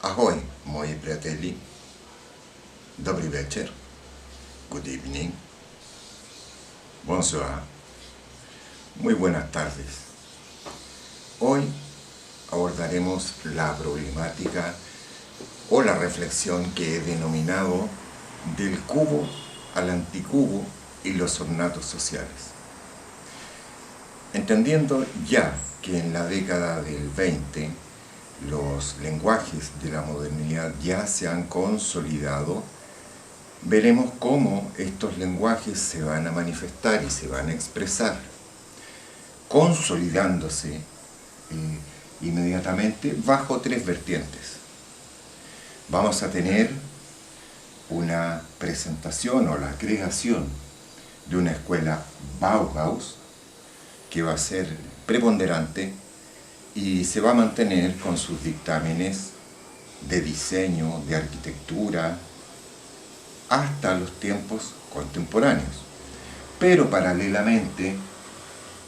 Ahoy, moi fratelli, dobry wieczór, good evening, bonsoir, muy buenas tardes. Hoy abordaremos la problemática o la reflexión que he denominado del cubo al anticubo y los ornatos sociales. Entendiendo ya que en la década del 20 los lenguajes de la modernidad ya se han consolidado, veremos cómo estos lenguajes se van a manifestar y se van a expresar, consolidándose inmediatamente bajo tres vertientes. Vamos a tener una presentación o la creación de una escuela Bauhaus que va a ser preponderante y se va a mantener con sus dictámenes de diseño, de arquitectura, hasta los tiempos contemporáneos. Pero paralelamente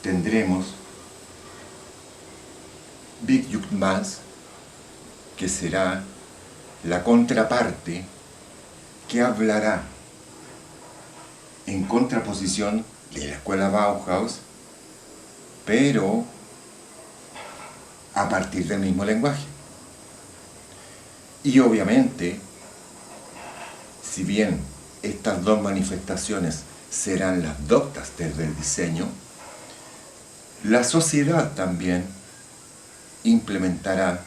tendremos Byggjugendmaß, que será la contraparte que hablará en contraposición de la escuela Bauhaus, pero a partir del mismo lenguaje. Y obviamente, si bien estas dos manifestaciones serán las doctas desde el diseño, la sociedad también implementará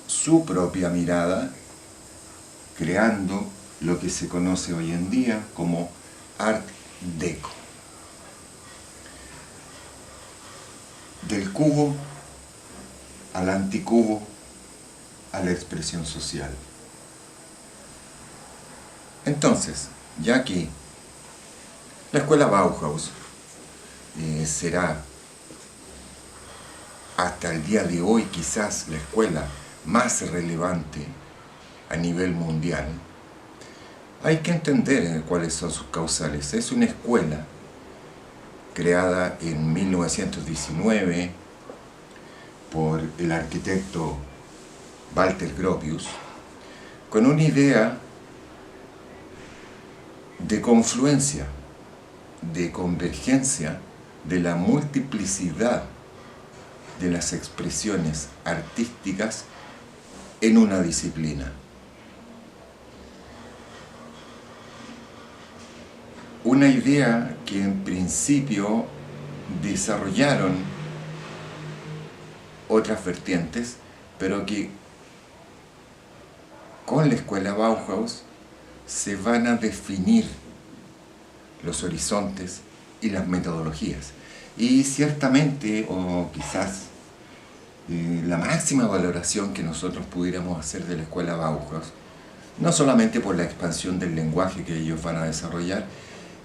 su propia mirada, creando lo que se conoce hoy en día como Art Deco. Del cubo al anticubo a la expresión social. Entonces, ya que la escuela Bauhaus será hasta el día de hoy quizás la escuela más relevante a nivel mundial, hay que entender cuáles son sus causales. Es una escuela creada en 1919 por el arquitecto Walter Gropius, con una idea de confluencia, de convergencia de la multiplicidad de las expresiones artísticas en una disciplina. Una idea que en principio desarrollaron otras vertientes, pero que con la escuela Bauhaus se van a definir los horizontes y las metodologías. Y ciertamente, o quizás la máxima valoración que nosotros pudiéramos hacer de la escuela Bauhaus, no solamente por la expansión del lenguaje que ellos van a desarrollar,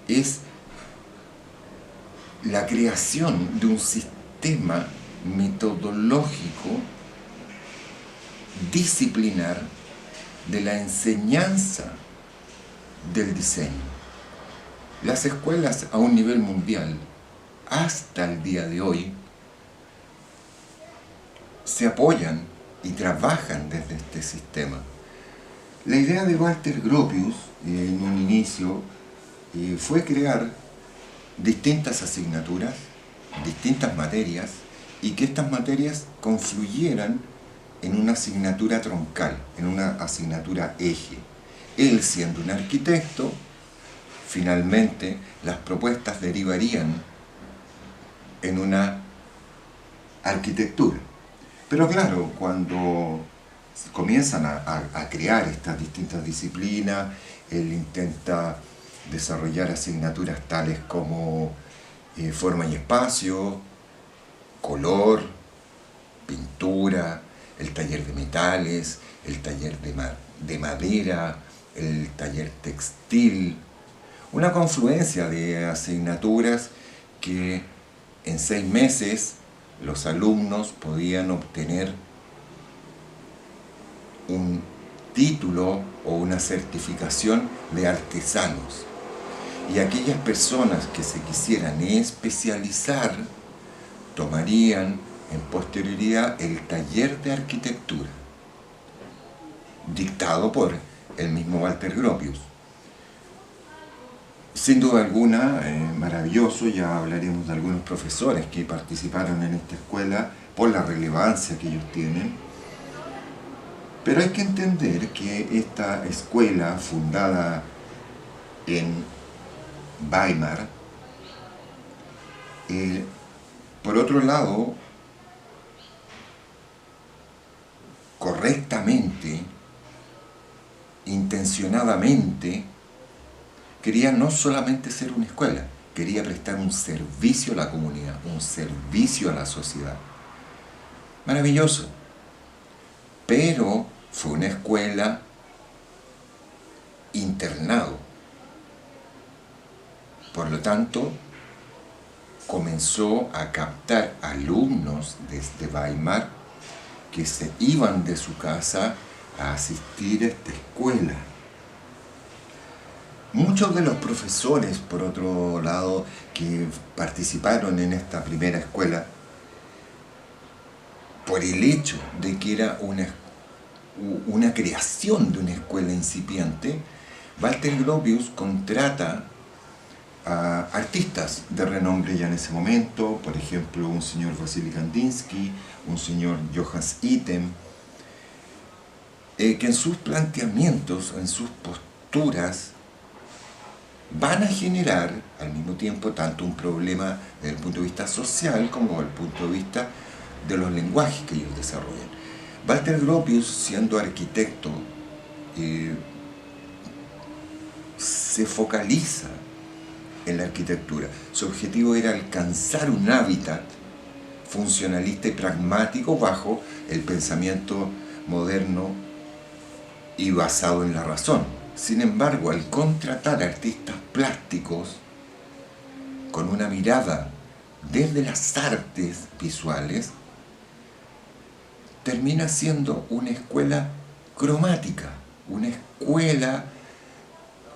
es la creación de un sistema metodológico disciplinar de la enseñanza del diseño. Las escuelas a un nivel mundial, hasta el día de hoy, se apoyan y trabajan desde este sistema. La idea de Walter Gropius, en un inicio, fue crear distintas asignaturas, distintas materias, y que estas materias confluyeran en una asignatura troncal, en una asignatura eje. Él, siendo un arquitecto, finalmente las propuestas derivarían en una arquitectura. Pero claro, cuando comienzan a crear estas distintas disciplinas, él intenta desarrollar asignaturas tales como forma y espacio, color, pintura, el taller de metales, el taller de madera, el taller textil, una confluencia de asignaturas que en 6 meses los alumnos podían obtener un título o una certificación de artesanos. Y aquellas personas que se quisieran especializar tomarían en posterioridad el taller de arquitectura, dictado por el mismo Walter Gropius. Sin duda alguna, maravilloso, ya hablaremos de algunos profesores que participaron en esta escuela por la relevancia que ellos tienen. Pero hay que entender que esta escuela, fundada en Weimar, por otro lado, correctamente, intencionadamente, quería no solamente ser una escuela, quería prestar un servicio a la comunidad, un servicio a la sociedad. Maravilloso. Pero fue una escuela internado. Por lo tanto, comenzó a captar alumnos desde Weimar que se iban de su casa a asistir a esta escuela. Muchos de los profesores, por otro lado, que participaron en esta primera escuela, por el hecho de que era una creación de una escuela incipiente, Walter Gropius contrata a artistas de renombre ya en ese momento, por ejemplo, un señor Vasily Kandinsky, un señor Johannes Itten, que en sus planteamientos, en sus posturas, van a generar al mismo tiempo tanto un problema desde el punto de vista social como desde el punto de vista de los lenguajes que ellos desarrollan. Walter Gropius, siendo arquitecto, se focaliza en la arquitectura. Su objetivo era alcanzar un hábitat funcionalista y pragmático bajo el pensamiento moderno y basado en la razón. Sin embargo, al contratar artistas plásticos con una mirada desde las artes visuales, termina siendo una escuela cromática, una escuela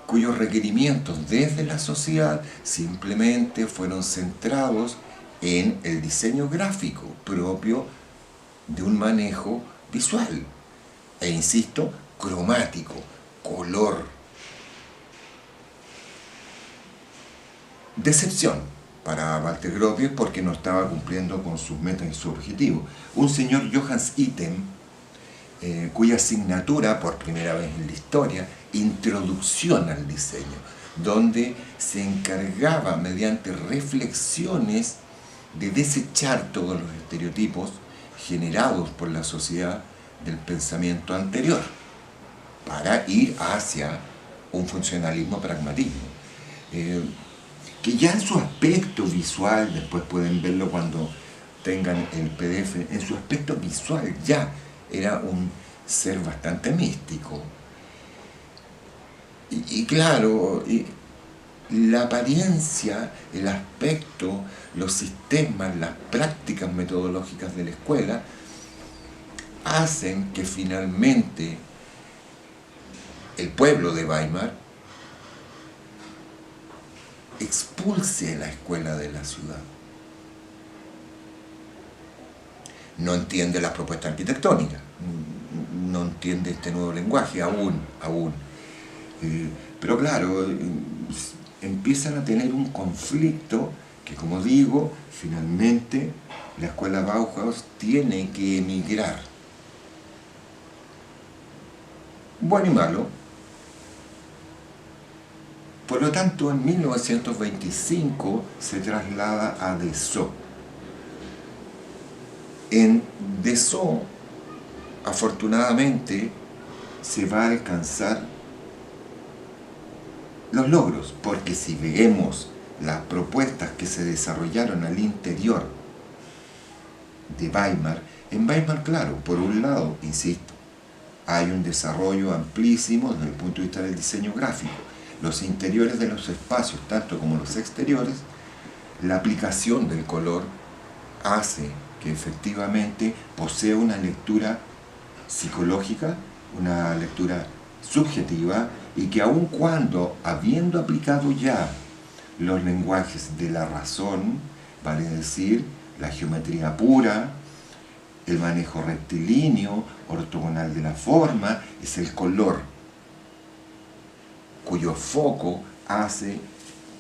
cuyos requerimientos desde la sociedad simplemente fueron centrados en el diseño gráfico propio de un manejo visual, e insisto, cromático, color. Decepción para Walter Gropius porque no estaba cumpliendo con sus metas y sus objetivos. Un señor Johannes Itten, cuya asignatura, por primera vez en la historia, Introducción al Diseño, donde se encargaba mediante reflexiones de desechar todos los estereotipos generados por la sociedad del pensamiento anterior, para ir hacia un funcionalismo pragmatismo. Que ya en su aspecto visual, después pueden verlo cuando tengan el PDF, en su aspecto visual ya era un ser bastante místico. Y claro, la apariencia, el aspecto, los sistemas, las prácticas metodológicas de la escuela hacen que finalmente el pueblo de Weimar expulse la escuela de la ciudad. No entiende la propuesta arquitectónica, no entiende este nuevo lenguaje aún. Pero claro, empiezan a tener un conflicto que, como digo, finalmente la escuela Bauhaus tiene que emigrar. Bueno y malo. Por lo tanto, en 1925 se traslada a Dessau. En Dessau, afortunadamente, se va a alcanzar los logros, porque si vemos las propuestas que se desarrollaron al interior de Weimar, en Weimar, claro, por un lado, insisto, hay un desarrollo amplísimo desde el punto de vista del diseño gráfico. Los interiores de los espacios, tanto como los exteriores, la aplicación del color hace que efectivamente posea una lectura psicológica, una lectura subjetiva, y que aun cuando, habiendo aplicado ya los lenguajes de la razón, vale decir, la geometría pura, el manejo rectilíneo, ortogonal de la forma, es el color, cuyo foco hace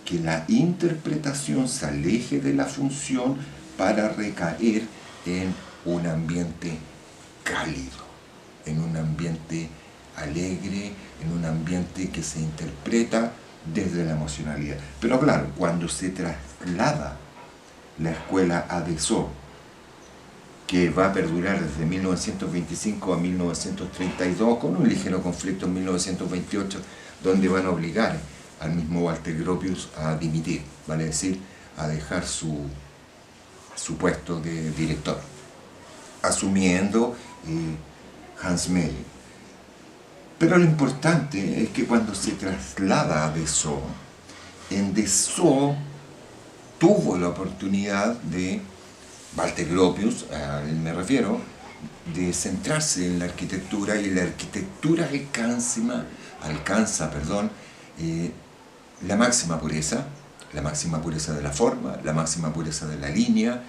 que la interpretación se aleje de la función para recaer en un ambiente cálido, en un ambiente alegre, en un ambiente que se interpreta desde la emocionalidad. Pero claro, cuando se traslada la escuela a Dessau, que va a perdurar desde 1925 a 1932, con un ligero conflicto en 1928, donde van a obligar al mismo Walter Gropius a dimitir, vale decir, a dejar su puesto de director, asumiendo Hans Mele. Pero lo importante es que cuando se traslada a Dessau, en Dessau tuvo la oportunidad de, Walter Gropius, a él me refiero, de centrarse en la arquitectura, y la arquitectura alcanza la máxima pureza de la forma, la máxima pureza de la línea,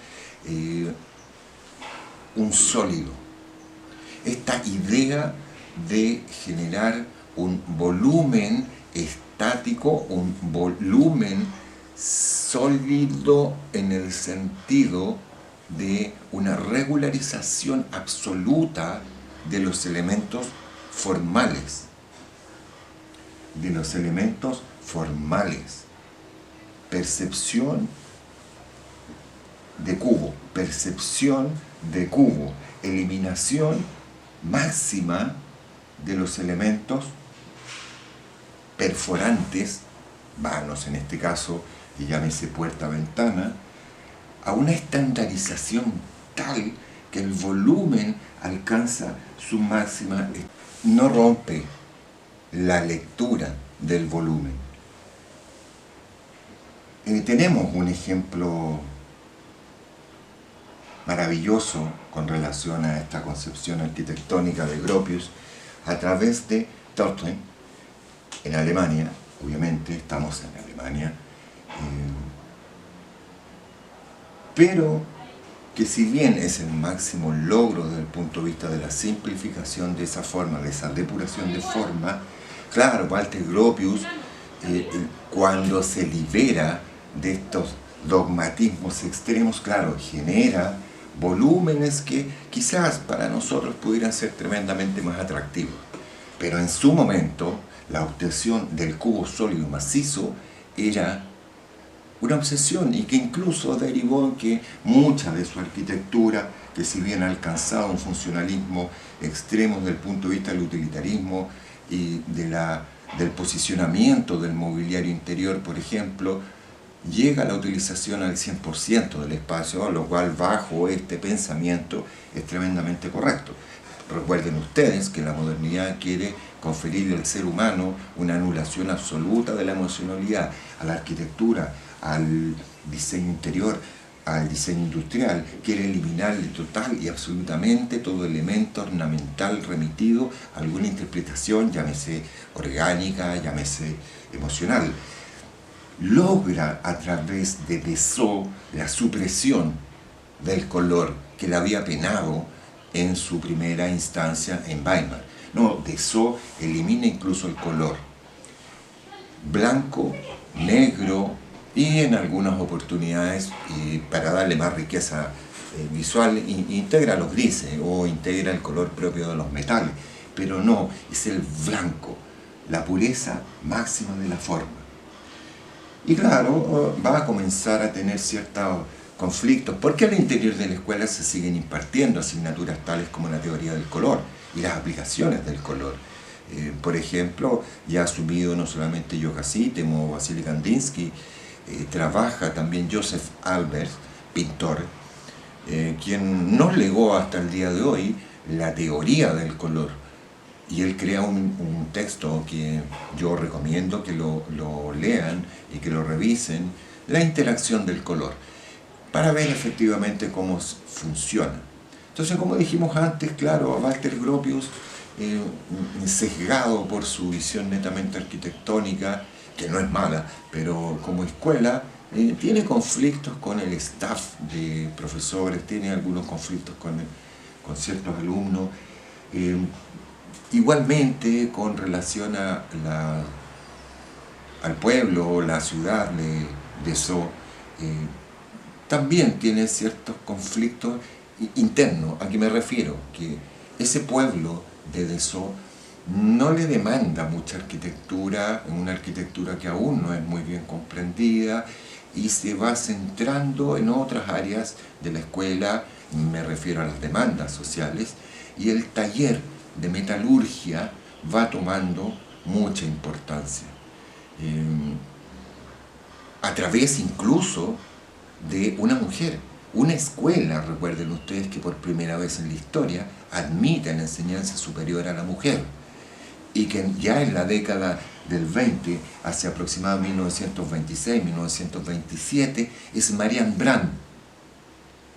un sólido. Esta idea de generar un volumen estático, un volumen sólido en el sentido de una regularización absoluta de los elementos formales. Percepción de cubo, eliminación máxima de los elementos perforantes, vanos en este caso, y llámese puerta-ventana, a una estandarización tal que el volumen alcanza su máxima, no rompe la lectura del volumen. Tenemos un ejemplo maravilloso con relación a esta concepción arquitectónica de Gropius a través de Dortmund, en Alemania. Obviamente estamos en Alemania, pero que si bien es el máximo logro desde el punto de vista de la simplificación de esa forma, de esa depuración de forma, claro, Walter Gropius, cuando se libera de estos dogmatismos extremos, claro, genera volúmenes que quizás para nosotros pudieran ser tremendamente más atractivos. Pero en su momento, la obtención del cubo sólido macizo era una obsesión, y que incluso derivó en que mucha de su arquitectura, que si bien ha alcanzado un funcionalismo extremo desde el punto de vista del utilitarismo y del posicionamiento del mobiliario interior, por ejemplo, llega a la utilización al 100% del espacio, lo cual bajo este pensamiento es tremendamente correcto. Recuerden ustedes que la modernidad quiere conferirle al ser humano una anulación absoluta de la emocionalidad, a la arquitectura, al diseño interior, al diseño industrial, quiere eliminarle total y absolutamente todo elemento ornamental remitido a alguna interpretación, llámese orgánica, llámese emocional. Logra a través de Dessau la supresión del color que le había penado en su primera instancia en Weimar. No, Dessau elimina incluso el color blanco, negro, y en algunas oportunidades, para darle más riqueza visual, integra los grises o integra el color propio de los metales, pero no, es el blanco, la pureza máxima de la forma. Y claro, va a comenzar a tener ciertos conflictos, porque al interior de la escuela se siguen impartiendo asignaturas tales como la teoría del color y las aplicaciones del color. Por ejemplo, ya ha asumido no solamente Joachim Sitem o Vasily Kandinsky, trabaja también Joseph Albers, pintor, quien nos legó hasta el día de hoy la teoría del color. Y él crea un texto que yo recomiendo que lo lean y que lo revisen, la interacción del color, para ver efectivamente cómo funciona. Entonces, como dijimos antes, claro, a Walter Gropius, sesgado por su visión netamente arquitectónica, que no es mala, pero como escuela tiene conflictos con el staff de profesores, tiene algunos conflictos con ciertos alumnos. Eh, Igualmente, con relación al pueblo o la ciudad de Dessau, también tiene ciertos conflictos internos. ¿A qué me refiero? Que ese pueblo de Dessau no le demanda mucha arquitectura, una arquitectura que aún no es muy bien comprendida, y se va centrando en otras áreas de la escuela, me refiero a las demandas sociales, y el taller de metalurgia va tomando mucha importancia. A través incluso de una mujer. Una escuela, recuerden ustedes que por primera vez en la historia admite la enseñanza superior a la mujer, y que ya en la década del 20, hacia aproximadamente 1926-1927, es Marianne Brand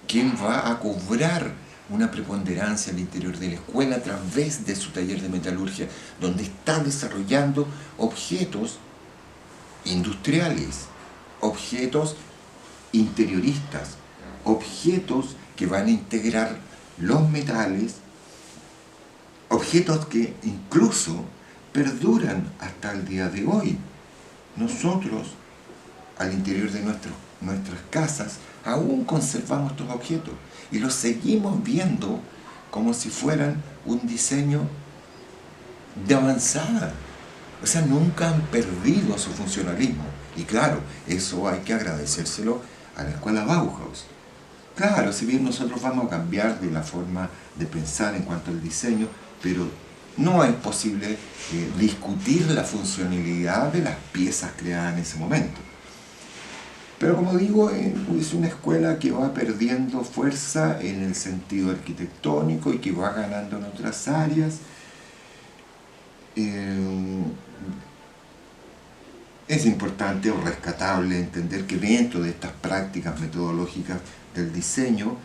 quien va a cobrar una preponderancia al interior de la escuela a través de su taller de metalurgia, donde está desarrollando objetos industriales, objetos interioristas, objetos que van a integrar los metales, objetos que incluso perduran hasta el día de hoy. Nosotros, al interior de nuestras casas, aún conservamos estos objetos y los seguimos viendo como si fueran un diseño de avanzada. O sea, nunca han perdido su funcionalismo. Y claro, eso hay que agradecérselo a la escuela Bauhaus. Claro, si bien nosotros vamos a cambiar de la forma de pensar en cuanto al diseño, pero no es posible discutir la funcionalidad de las piezas creadas en ese momento. Pero como digo, es una escuela que va perdiendo fuerza en el sentido arquitectónico y que va ganando en otras áreas. Es importante o rescatable entender que dentro de estas prácticas metodológicas del diseño,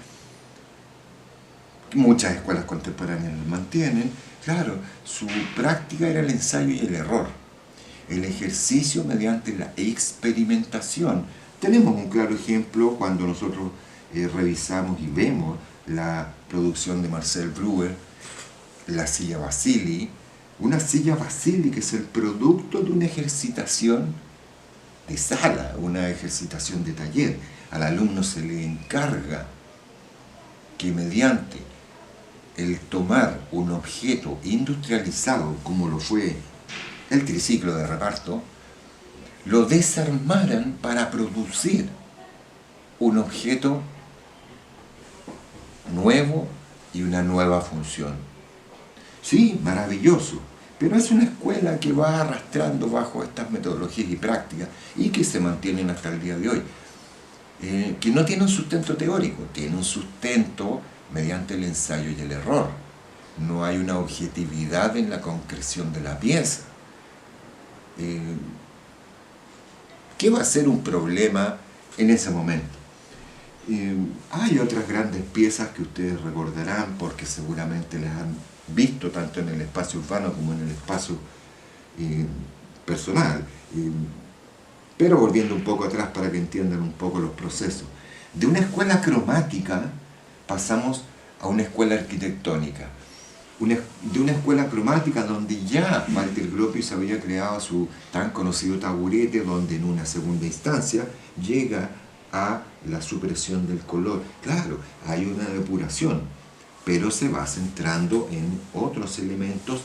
que muchas escuelas contemporáneas las mantienen, claro, su práctica era el ensayo y el error, el ejercicio mediante la experimentación. Tenemos un claro ejemplo cuando nosotros revisamos y vemos la producción de Marcel Breuer, la silla Vasili. Una silla Vasili que es el producto de una ejercitación de sala, una ejercitación de taller. Al alumno se le encarga que mediante el tomar un objeto industrializado, como lo fue el triciclo de reparto, lo desarmaran para producir un objeto nuevo y una nueva función. Sí, maravilloso, pero es una escuela que va arrastrando bajo estas metodologías y prácticas y que se mantienen hasta el día de hoy. Que no tiene un sustento teórico, tiene un sustento mediante el ensayo y el error. No hay una objetividad en la concreción de la pieza. ¿Qué va a ser un problema en ese momento? Hay otras grandes piezas que ustedes recordarán porque seguramente las han visto tanto en el espacio urbano como en el espacio personal. Pero volviendo un poco atrás para que entiendan un poco los procesos. De una escuela cromática pasamos a una escuela arquitectónica. De una escuela cromática donde ya Walter Gropius había creado su tan conocido taburete, donde en una segunda instancia llega a la supresión del color. Claro, hay una depuración, pero se va centrando en otros elementos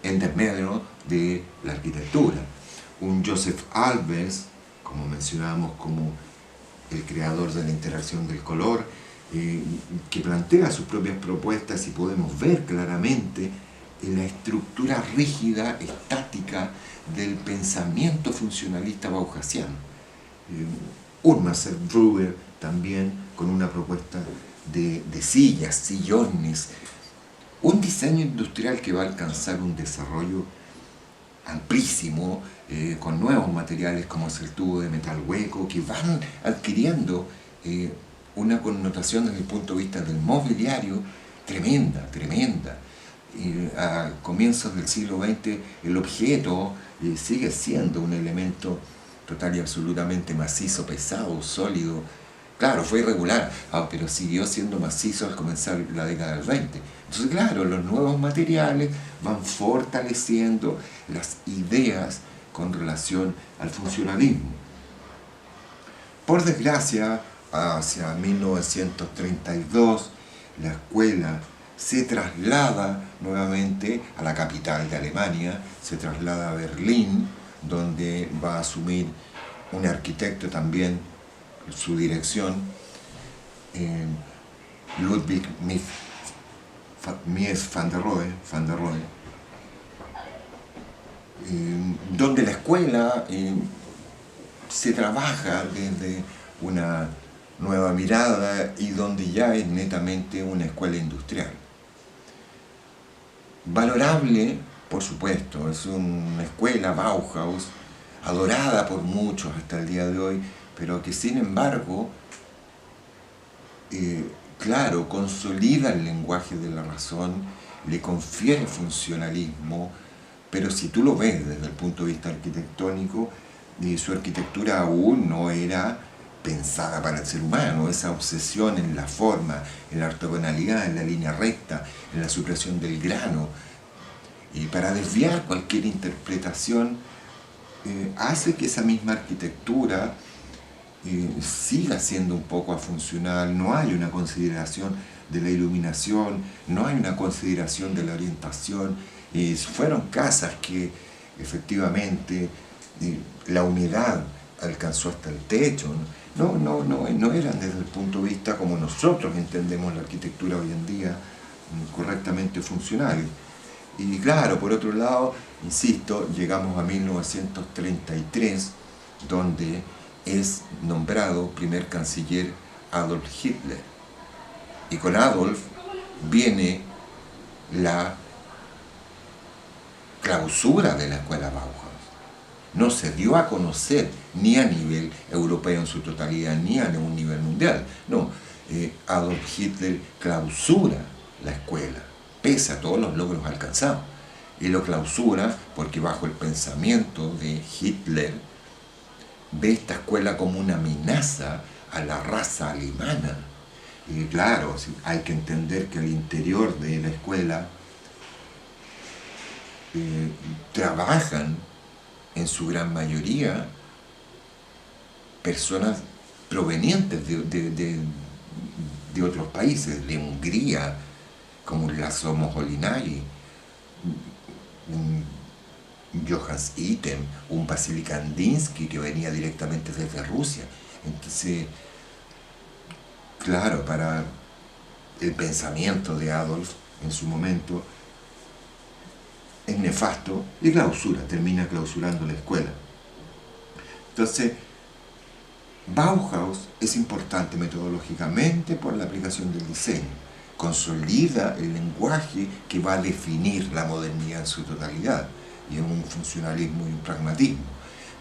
en desmedro de la arquitectura. Un Joseph Albers, como mencionábamos, como el creador de la interacción del color, que plantea sus propias propuestas y podemos ver claramente la estructura rígida, estática del pensamiento funcionalista bauhasiano. Un Marcel Breuer también con una propuesta de sillas, sillones, un diseño industrial que va a alcanzar un desarrollo amplísimo, con nuevos materiales como es el tubo de metal hueco, que van adquiriendo una connotación desde el punto de vista del mobiliario tremenda, tremenda. A comienzos del siglo XX el objeto sigue siendo un elemento total y absolutamente macizo, pesado, sólido, Claro, fue irregular, pero siguió siendo macizo al comenzar la década del 20. Entonces, claro, los nuevos materiales van fortaleciendo las ideas con relación al funcionalismo. Por desgracia, hacia 1932, la escuela se traslada nuevamente a la capital de Alemania, se traslada a Berlín, donde va a asumir un arquitecto también su dirección, Ludwig Mies van der Rohe, donde la escuela se trabaja desde una nueva mirada y donde ya es netamente una escuela industrial. Valorable, por supuesto, es una escuela Bauhaus, adorada por muchos hasta el día de hoy, pero que sin embargo, claro, consolida el lenguaje de la razón, le confiere funcionalismo, pero si tú lo ves desde el punto de vista arquitectónico, su arquitectura aún no era pensada para el ser humano. Esa obsesión en la forma, en la ortogonalidad, en la línea recta, en la supresión del grano, y para desviar cualquier interpretación, hace que esa misma arquitectura siga siendo un poco afuncional. No hay una consideración de la iluminación, no hay una consideración de la orientación. Fueron casas que efectivamente la humedad alcanzó hasta el techo. No eran desde el punto de vista como nosotros entendemos la arquitectura hoy en día, correctamente funcionales. Y claro, por otro lado, insisto, llegamos a 1933, donde es nombrado primer canciller Adolf Hitler. Y con Adolf viene la clausura de la escuela Bauhaus. No se dio a conocer ni a nivel europeo en su totalidad, ni a un nivel mundial. No, Adolf Hitler clausura la escuela, pese a todos los logros alcanzados. Y lo clausura porque bajo el pensamiento de Hitler ve esta escuela como una amenaza a la raza alemana. Y claro, hay que entender que al interior de la escuela trabajan en su gran mayoría personas provenientes de otros países, de Hungría, como László Moholy-Nagy, un Johannes Itten, un Vasily Kandinsky que venía directamente desde Rusia. Entonces, claro, para el pensamiento de Adolf en su momento es nefasto y termina clausurando la escuela. Entonces, Bauhaus es importante metodológicamente por la aplicación del diseño. Consolida el lenguaje que va a definir la modernidad en su totalidad, y en un funcionalismo y un pragmatismo.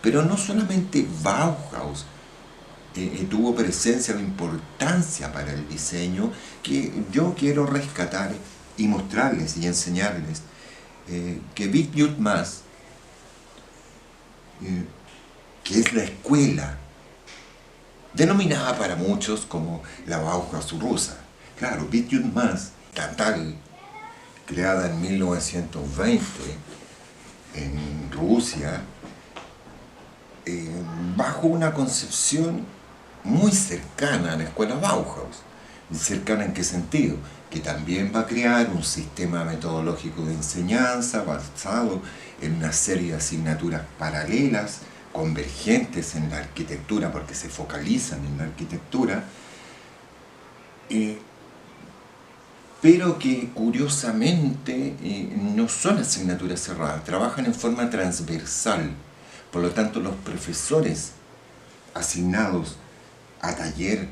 Pero no solamente Bauhaus tuvo presencia o importancia para el diseño, que yo quiero rescatar y mostrarles y enseñarles que Vityut Mas, que es la escuela denominada para muchos como la Bauhaus rusa. Claro, Vityut Mas, estatal, creada en 1920 en Rusia, bajo una concepción muy cercana a la escuela Bauhaus. ¿Cercana en qué sentido? Que también va a crear un sistema metodológico de enseñanza basado en una serie de asignaturas paralelas, convergentes en la arquitectura, porque se focalizan en la arquitectura, pero que curiosamente no son asignaturas cerradas, trabajan en forma transversal. Por lo tanto, los profesores asignados a taller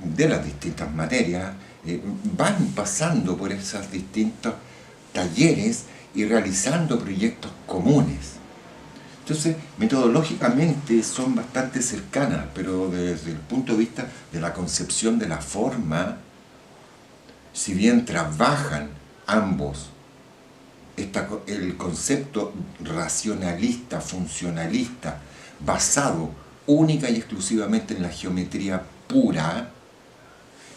de las distintas materias van pasando por esos distintos talleres y realizando proyectos comunes. Entonces, metodológicamente son bastante cercanas, pero desde el punto de vista de la concepción de la forma, si bien trabajan ambos el concepto racionalista, funcionalista, basado única y exclusivamente en la geometría pura,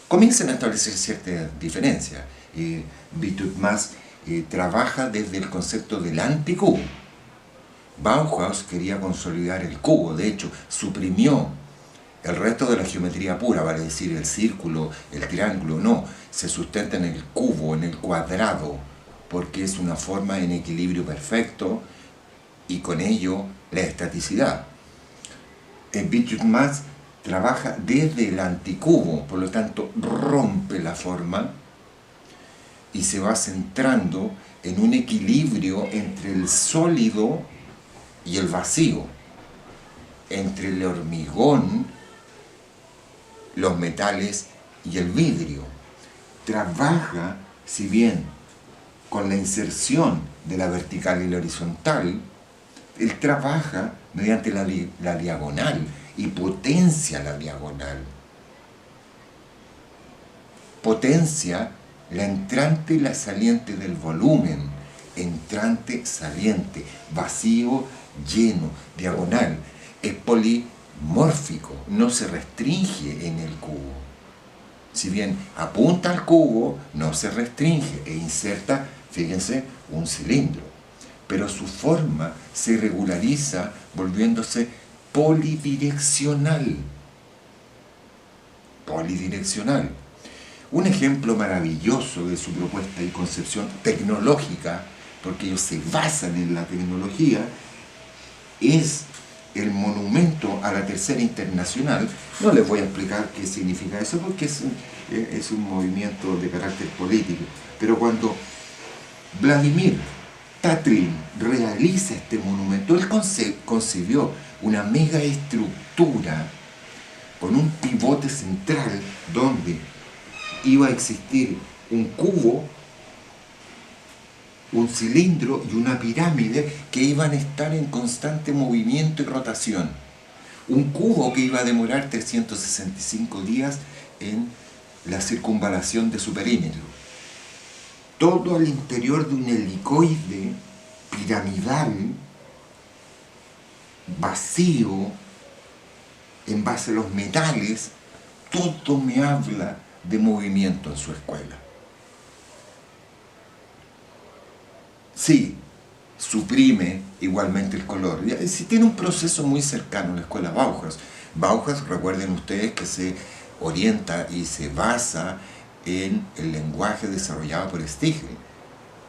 comienzan a establecer ciertas diferencias. Vitut-Mas trabaja desde el concepto del anticubo. Bauhaus quería consolidar el cubo, de hecho, suprimió el resto de la geometría pura, vale decir, el círculo, el triángulo, no, se sustenta en el cubo, en el cuadrado, porque es una forma en equilibrio perfecto y con ello la estaticidad. Vitut-Mas trabaja desde el anticubo, por lo tanto rompe la forma y se va centrando en un equilibrio entre el sólido y el vacío, entre el hormigón, los metales y el vidrio. Trabaja, si bien con la inserción de la vertical y la horizontal, él trabaja mediante la diagonal y potencia la diagonal. Potencia la entrante y la saliente del volumen, entrante, saliente, vacío, lleno, diagonal. Es polimórfico, no se restringe en el cubo. Si bien apunta al cubo, no se restringe e inserta, fíjense, un cilindro. Pero su forma se regulariza volviéndose polidireccional. Polidireccional. Un ejemplo maravilloso de su propuesta y concepción tecnológica, porque ellos se basan en la tecnología, es el monumento a la Tercera Internacional. No les voy a explicar qué significa eso porque es un movimiento de carácter político, pero cuando Vladimir Tatlin realiza este monumento, él concibió una mega estructura con un pivote central donde iba a existir un cubo, un cilindro y una pirámide que iban a estar en constante movimiento y rotación. Un cubo que iba a demorar 365 días en la circunvalación de su perímetro. Todo al interior de un helicoide piramidal, vacío, en base a los metales. Todo me habla de movimiento en su escuela. Sí, suprime igualmente el color. Si tiene un proceso muy cercano a la escuela Bauhaus. Bauhaus, recuerden ustedes que se orienta y se basa en el lenguaje desarrollado por Stiegel.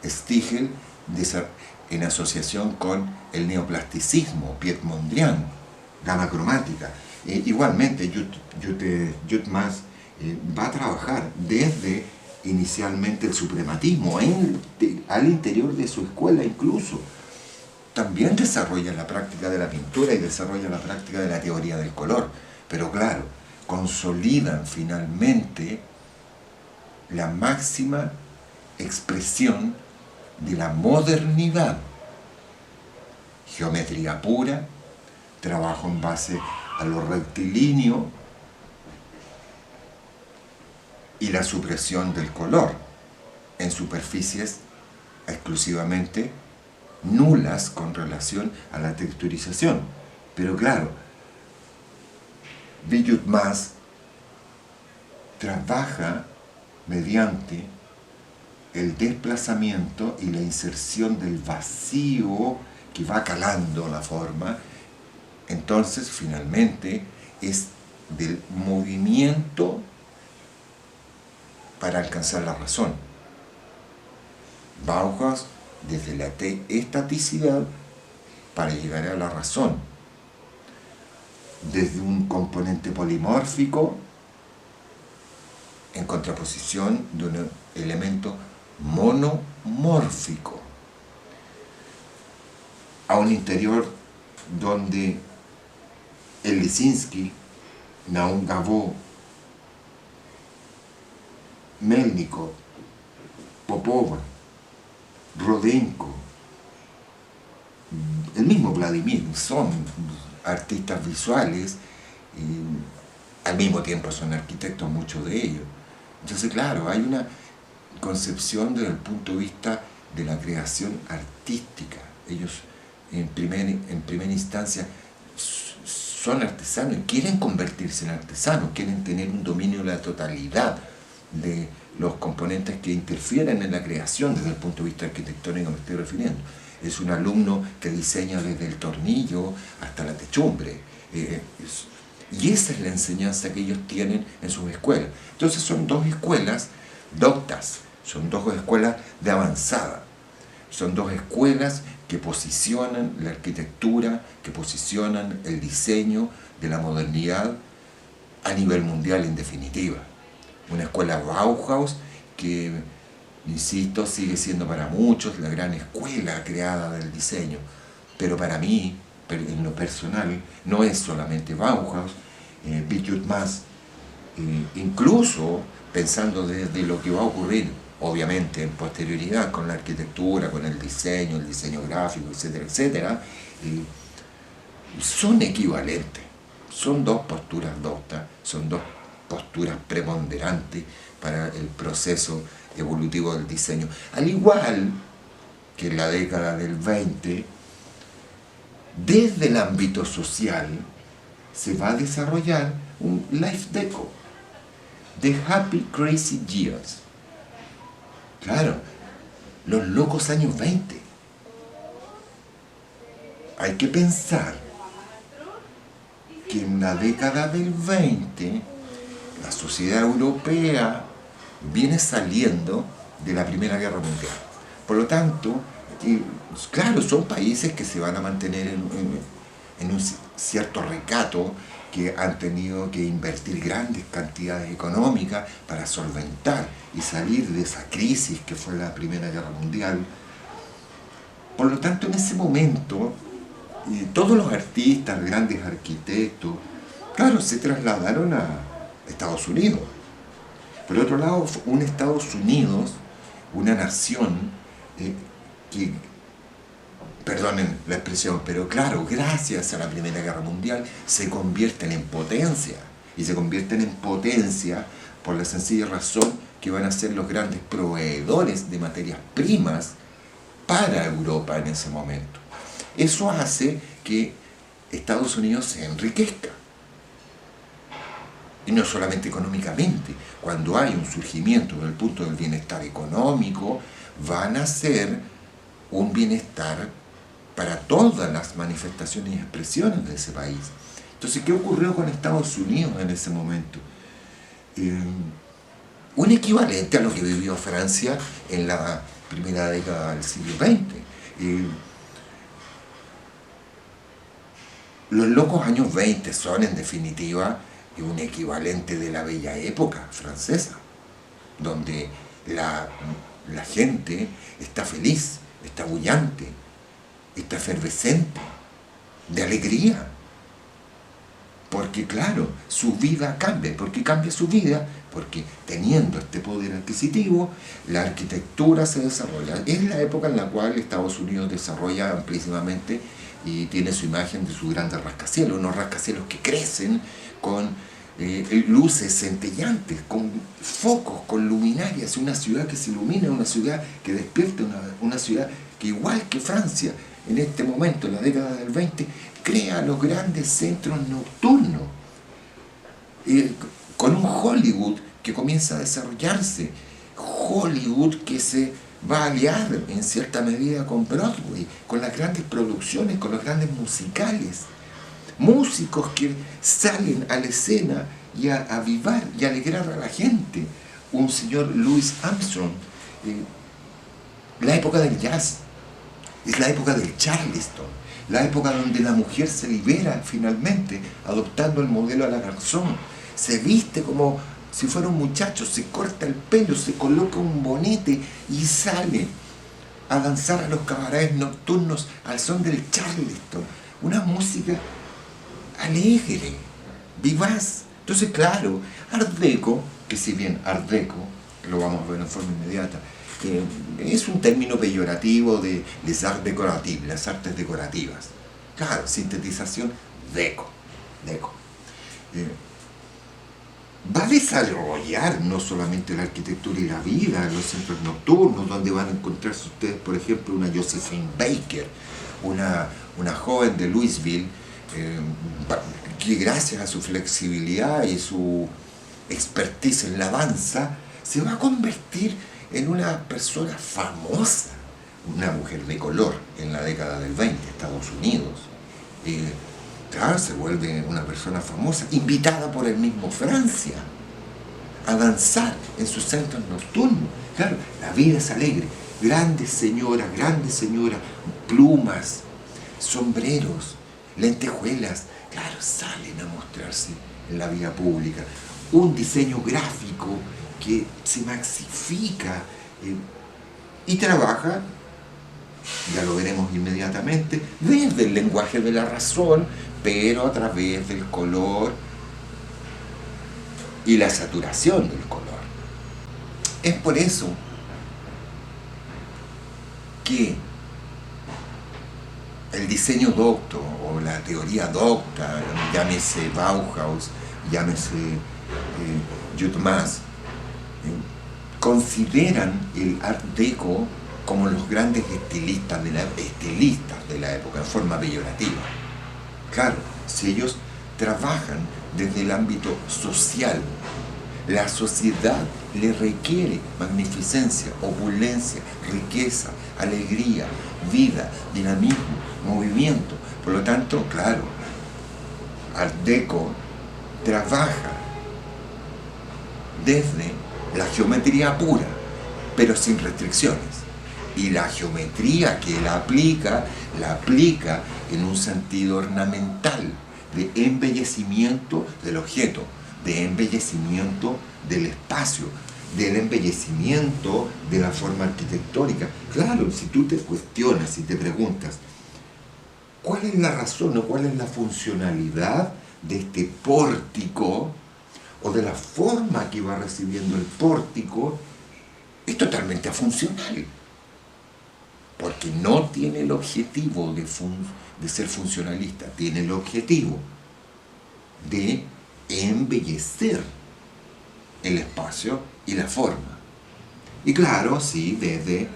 Stiegel en asociación con el neoplasticismo, Piet Mondrian, gama cromática. Igualmente, Vitut-Mas va a trabajar desde inicialmente el suprematismo al interior de su escuela incluso. También desarrolla la práctica de la pintura y desarrolla la práctica de la teoría del color, pero claro, consolidan finalmente la máxima expresión de la modernidad. Geometría pura, trabajo en base a lo rectilíneo y la supresión del color en superficies exclusivamente nulas con relación a la texturización. Pero claro, Vitut-Mas trabaja mediante el desplazamiento y la inserción del vacío que va calando la forma. Entonces, finalmente, es del movimiento para alcanzar la razón. Bauhaus desde la estaticidad para llegar a la razón, desde un componente polimórfico en contraposición de un elemento monomórfico, a un interior donde el Lisinski, Naum Gavot, Melnikov, Popova, Rodenko, el mismo Vladimir, son artistas visuales y al mismo tiempo son arquitectos, muchos de ellos. Entonces, claro, hay una concepción desde el punto de vista de la creación artística. Ellos, en primera instancia, son artesanos y quieren convertirse en artesanos, quieren tener un dominio de la totalidad de los componentes que interfieren en la creación desde el punto de vista arquitectónico me estoy refiriendo. Es un alumno que diseña desde el tornillo hasta la techumbre. Y esa es la enseñanza que ellos tienen en sus escuelas. Entonces son dos escuelas doctas, son dos escuelas de avanzada, son dos escuelas que posicionan la arquitectura, que posicionan el diseño de la modernidad a nivel mundial en definitiva. Una escuela Bauhaus que, insisto, sigue siendo para muchos la gran escuela creada del diseño, pero para mí, en lo personal, no es solamente Bauhaus, Bijut Mas, incluso pensando desde lo que va a ocurrir, obviamente en posterioridad, con la arquitectura, con el diseño gráfico, etcétera, etcétera, son equivalentes, son dos posturas doctas, son dos posturas preponderantes para el proceso evolutivo del diseño. Al igual que en la década del 20, desde el ámbito social se va a desarrollar un Life Deco, The Happy Crazy Years. Claro, los locos años 20. Hay que pensar que en la década del 20 la sociedad europea viene saliendo de la Primera Guerra Mundial. Por lo tanto, claro, son países que se van a mantener en un cierto recato, que han tenido que invertir grandes cantidades económicas para solventar y salir de esa crisis que fue la Primera Guerra Mundial. Por lo tanto, en ese momento, todos los artistas, grandes arquitectos, claro, se trasladaron a Estados Unidos. Por otro lado, un Estados Unidos, una nación que, perdonen la expresión, pero claro, gracias a la Primera Guerra Mundial se convierten en potencia, y se convierten en potencia por la sencilla razón que van a ser los grandes proveedores de materias primas para Europa en ese momento. Eso hace que Estados Unidos se enriquezca. Y no solamente económicamente, cuando hay un surgimiento desde el punto del bienestar económico, van a ser un bienestar para todas las manifestaciones y expresiones de ese país. Entonces, ¿qué ocurrió con Estados Unidos en ese momento? Un equivalente a lo que vivió Francia en la primera década del siglo XX. Los locos años 20 son, en definitiva, un equivalente de la bella época francesa, donde la gente está feliz, está bullante, está efervescente, de alegría, porque claro, su vida cambia. ¿Por qué cambia su vida? Porque teniendo este poder adquisitivo, la arquitectura se desarrolla. Es la época en la cual Estados Unidos desarrolla amplísimamente y tiene su imagen de sus grandes rascacielos, unos rascacielos que crecen con luces centellantes, con focos, con luminarias, una ciudad que se ilumina, una ciudad que despierta, una ciudad que, igual que Francia, en este momento, en la década del 20, crea los grandes centros nocturnos, con un Hollywood que comienza a desarrollarse, Hollywood que se va a aliar en cierta medida con Broadway, con las grandes producciones, con los grandes musicales, músicos que salen a la escena y a avivar y a alegrar a la gente. Un señor Louis Armstrong, la época del jazz, es la época del Charleston, la época donde la mujer se libera finalmente, adoptando el modelo a la garzón, se viste como si fuera un muchacho, se corta el pelo, se coloca un bonete y sale a danzar a los cabarets nocturnos al son del Charleston, una música alegre, vivaz. Entonces, claro, Art Deco, que si bien Art Deco, lo vamos a ver en forma inmediata, es un término peyorativo de les arts décoratifs, las artes decorativas. Claro, sintetización, Deco. Va a desarrollar no solamente la arquitectura y la vida en los centros nocturnos, donde van a encontrarse ustedes, por ejemplo, una Josephine Baker, una joven de Louisville, eh, que gracias a su flexibilidad y su expertise en la danza, se va a convertir en una persona famosa, una mujer de color en la década del 20, Estados Unidos. Claro, se vuelve una persona famosa, invitada por el mismo Francia a danzar en sus centros nocturnos. Claro, la vida es alegre. Grandes señoras, plumas, sombreros, lentejuelas, claro, salen a mostrarse en la vía pública. Un diseño gráfico que se maxifica y trabaja, ya lo veremos inmediatamente, desde el lenguaje de la razón, pero a través del color y la saturación del color. Es por eso que el diseño docto o la teoría docta, llámese Bauhaus, llámese Jutmas, consideran el Art Deco como los grandes estilistas de la época, en forma peyorativa. Claro, si ellos trabajan desde el ámbito social, la sociedad le requiere magnificencia, opulencia, riqueza, alegría, vida, dinamismo, movimiento. Por lo tanto, claro, Art Deco trabaja desde la geometría pura, pero sin restricciones. Y la geometría que él aplica, la aplica en un sentido ornamental, de embellecimiento del objeto, de embellecimiento del espacio, del embellecimiento de la forma arquitectónica. Claro, si tú te cuestionas y te preguntas, ¿cuál es la razón o cuál es la funcionalidad de este pórtico o de la forma que va recibiendo el pórtico? Es totalmente afuncional, porque no tiene el objetivo de ser funcionalista, tiene el objetivo de embellecer el espacio y la forma. Y claro, sí, desde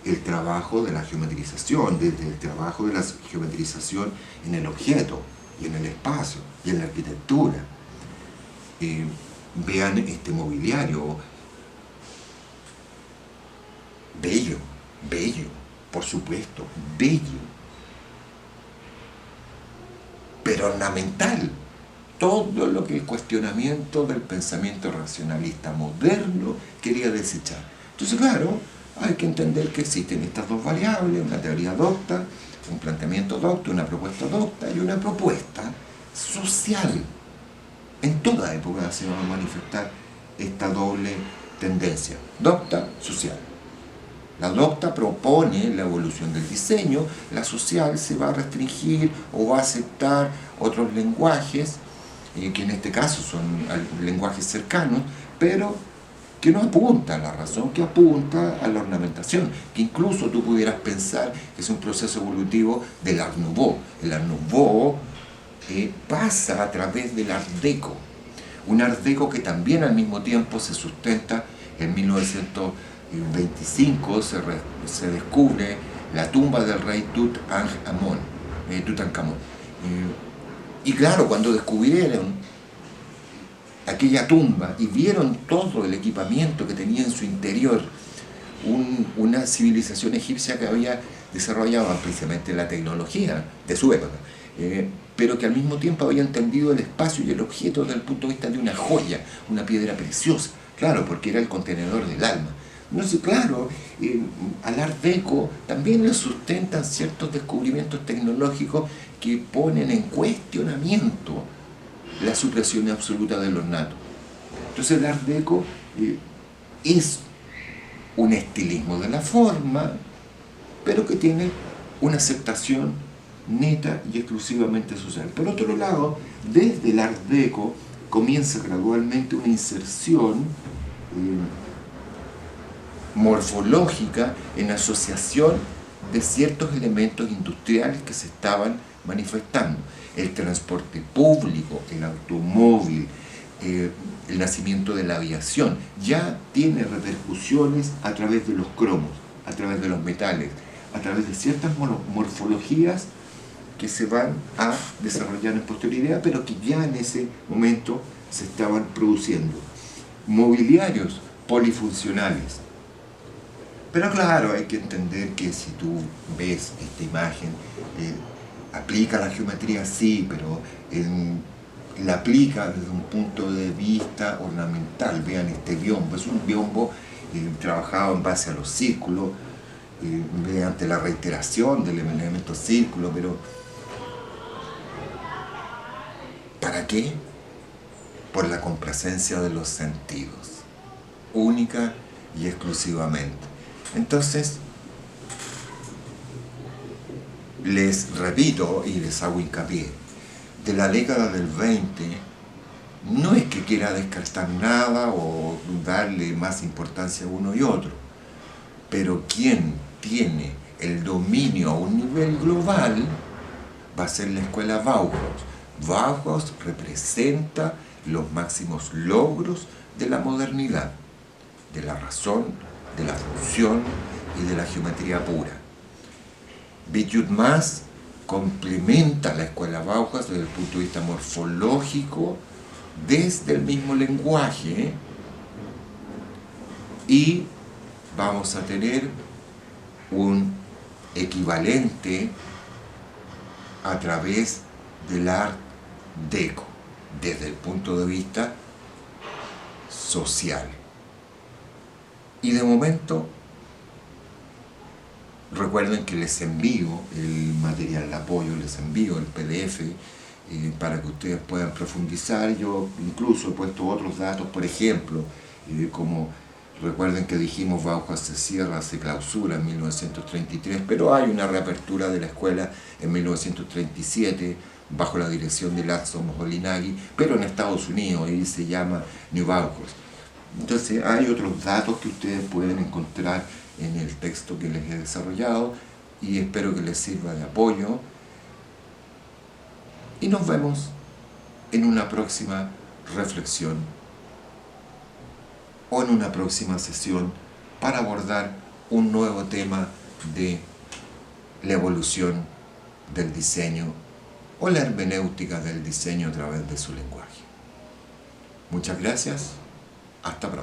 el trabajo de la geometrización, desde el trabajo de la geometrización en el objeto y en el espacio y en la arquitectura. Vean este mobiliario, bello, por supuesto, bello, pero ornamental. Todo lo que el cuestionamiento del pensamiento racionalista moderno quería desechar. Entonces, claro, hay que entender que existen estas dos variables, una teoría docta, un planteamiento docto, una propuesta docta y una propuesta social. En toda época se va a manifestar esta doble tendencia, docta, social. La docta propone la evolución del diseño, la social se va a restringir o va a aceptar otros lenguajes, que en este caso son lenguajes cercanos, pero que no apunta a la razón, que apunta a la ornamentación, que incluso tú pudieras pensar que es un proceso evolutivo del Art Nouveau. El Art Nouveau pasa a través del Art Deco, un Art Deco que también al mismo tiempo se sustenta. En 1925 se descubre la tumba del rey Tutankamón. Y claro, cuando descubrieron aquella tumba y vieron todo el equipamiento que tenía en su interior, una civilización egipcia que había desarrollado ampliamente la tecnología de su época, pero que al mismo tiempo había entendido el espacio y el objeto desde el punto de vista de una joya, una piedra preciosa, claro, porque era el contenedor del alma. No sé, claro, al Art Deco también le sustentan ciertos descubrimientos tecnológicos que ponen en cuestionamiento la supresión absoluta del ornato. Entonces el Art Deco es un estilismo de la forma, pero que tiene una aceptación neta y exclusivamente social. Por otro lado, desde el Art Deco comienza gradualmente una inserción morfológica en asociación de ciertos elementos industriales que se estaban manifestando. El transporte público, el automóvil, el nacimiento de la aviación, ya tiene repercusiones a través de los cromos, a través de los metales, a través de ciertas morfologías que se van a desarrollar en posterioridad, pero que ya en ese momento se estaban produciendo. Mobiliarios polifuncionales. Pero claro, hay que entender que si tú ves esta imagen, aplica la geometría, sí, pero la aplica desde un punto de vista ornamental. Vean este biombo, es un biombo trabajado en base a los círculos, mediante la reiteración del elemento círculo, pero ¿para qué? Por la complacencia de los sentidos, única y exclusivamente. Entonces, les repito y les hago hincapié, de la década del 20, no es que quiera descartar nada o darle más importancia a uno y otro, pero quien tiene el dominio a un nivel global va a ser la escuela Bauhaus. Bauhaus representa los máximos logros de la modernidad, de la razón, de la función y de la geometría pura. Vityut Mas complementa la escuela Bauhaus desde el punto de vista morfológico, desde el mismo lenguaje, y vamos a tener un equivalente a través del Art Deco, desde el punto de vista social. Y de momento, recuerden que les envío el material de apoyo, les envío el PDF para que ustedes puedan profundizar. Yo incluso he puesto otros datos, por ejemplo, como recuerden que dijimos Bauhaus se cierra, se clausura en 1933, pero hay una reapertura de la escuela en 1937 bajo la dirección de László Moholy-Nagy, pero en Estados Unidos, y se llama New Bauhaus. Entonces hay otros datos que ustedes pueden encontrar en el texto que les he desarrollado y espero que les sirva de apoyo. Y nos vemos en una próxima reflexión o en una próxima sesión para abordar un nuevo tema de la evolución del diseño o la hermenéutica del diseño a través de su lenguaje. Muchas gracias. Hasta pronto.